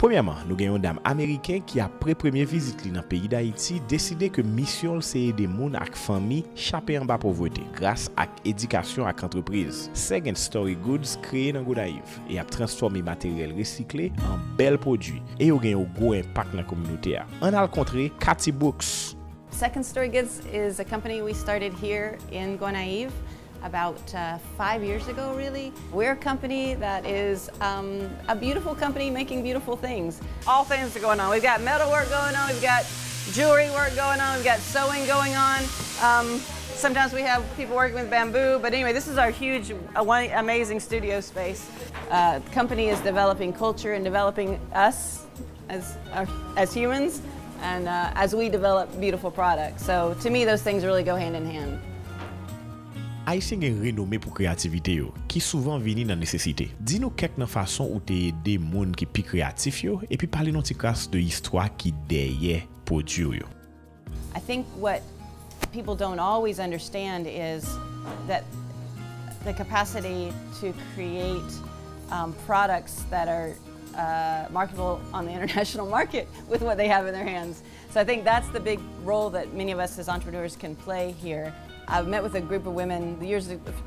Premièrement, nous avons une dame américaine qui, après première visite dans le pays d'Haïti, décidé que mission c'est aider moun ak famille chapé en bas pauvreté grâce à éducation ak entreprise. Second Story Goods créé dans Gonaïve et a transformé matériel recyclé en bel produit et a un gros impact dans la communauté. On a rencontré Cathy Books. Second Story Goods is a company we started here in Gonaïve about 5 years ago, really. We're a company that is a beautiful company making beautiful things. All things are going on. We've got metal work going on, we've got jewelry work going on, we've got sewing going on. Sometimes we have people working with bamboo, but anyway, this is our huge, amazing studio space. The company is developing culture and developing us as humans, and as we develop beautiful products. So to me, those things really go hand in hand. Haïtien est renommé pour créativité qui souvent vient dans nécessité. Dis-nous quelques façons où t'es aider moun qui pi créatif yo et puis parler nous petit casse de histoire qui derrière produit yo. I think what people don't always understand is that the capacity to create products that are marketable on the international market with what they have in their hands. So I think that's the big role that many of us as entrepreneurs can play here. I met with a group of women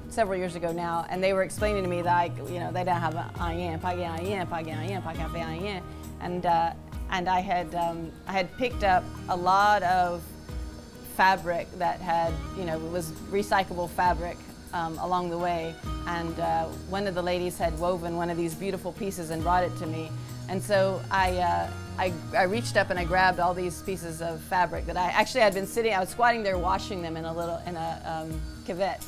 several years ago now, and they were explaining to me that they don't have and I had picked up a lot of fabric that had was recyclable fabric along the way, and one of the ladies had woven one of these beautiful pieces and brought it to me, and so I reached up and I grabbed all these pieces of fabric that I was squatting there washing them in a cuvette,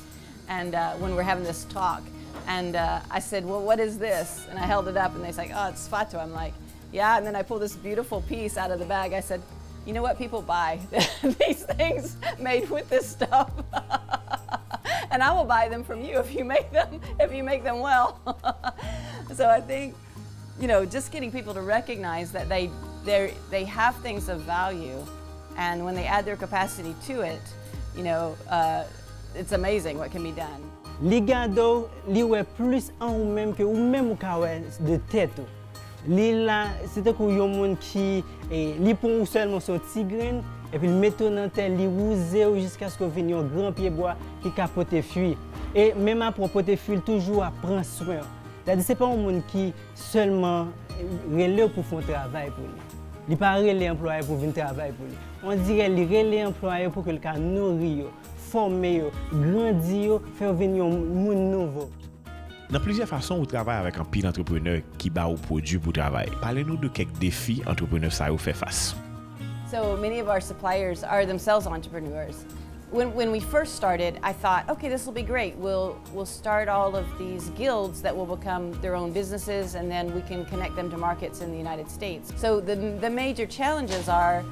and when we're having this talk, and I said, well, what is this? And I held it up and they said, oh, it's fatu. I'm like, yeah, and then I pulled this beautiful piece out of the bag. I said, you know what, people buy these things made with this stuff. And I will buy them from you if you make them well. So I think, just getting people to recognize that they have things of value, and when they add their capacity to it, it's amazing what can be done. Li gado li wè plus an ou même que ou même ou ka wè de tête. Li la, c'était que yon moun qui li pon ou seulement son petit grain et puis le mettre dans terre, li rouser jusqu'à ce que vienne un grand pied bois qui capote fuir. Et même à propos de fuir, toujours à prendre soin. C'est-à-dire c'est pas un monde qui seulement relève pour faire un travail pour lui. Il pas relève employé pour venir travailler pour lui. On dirait qu'il relève employé pour que le cas nourrir, former, grandir, faire venir un monde nouveau. Dans plusieurs façons, vous travaillez avec un pile entrepreneur qui bat au produit pour travailler. Parlez-nous de quelques défis entrepreneurs ça vous fait face. So many of our suppliers are themselves entrepreneurs. When we first started, I thought, okay, this will be great. We'll start all of these guilds that will become their own businesses, and then we can connect them to markets in the United States. So the major challenges are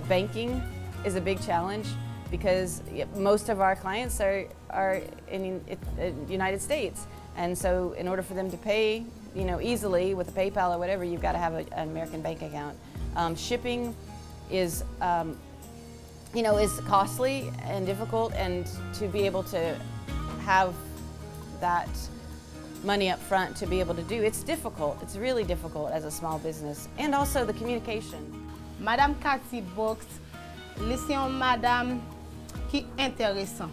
banking is a big challenge, because most of our clients are in the United States. And so in order for them to pay, easily with a PayPal or whatever, you've got to have an American bank account. Shipping is is costly and difficult, and to be able to have that money up front to be able to do, it's difficult. It's really difficult as a small business. And also the communication. Madame Cathy Books, c'est une madame qui est intéressante.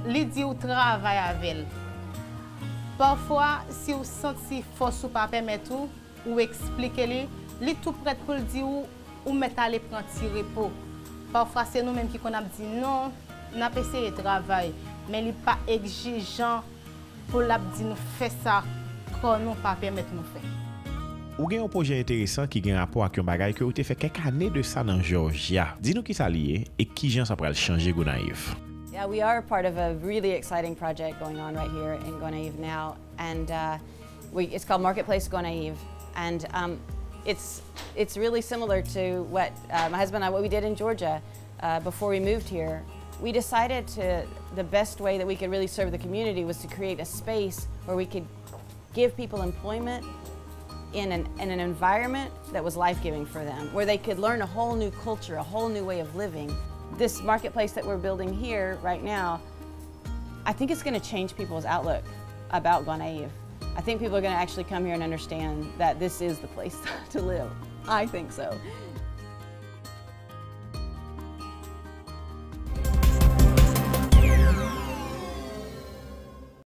Li dit ou travaille avec elle. Parfois, si vous sentez force ou pas permettre ou expliquer li tout prêt pour le dire ou mettre à prendre petit repos. Parfois, c'est nous-mêmes qui avons dit non, nous avons essayé de travailler, mais il n'est pas exigeant pour la dire nous faire ça quand nous ne pas permettre nous faire. Ou gen un projet intéressant qui a un rapport avec un bagage que vous avez fait quelques années de ça dans Georgia. Dis-nous qui ça lié et qui gens ça pourrait changer Gonaïve. Yeah, we are part of a really exciting project going on right here in Gonaïve now, and it's called Marketplace Gonaïve, and it's really similar to what my husband and I, what we did in Georgia before we moved here. We decided the best way that we could really serve the community was to create a space where we could give people employment in an environment that was life-giving for them, where they could learn a whole new culture, a whole new way of living. This marketplace that we're building here right now, I think it's going to change people's outlook about Gonaïve. I think people are going to actually come here and understand that this is the place to live. I think so.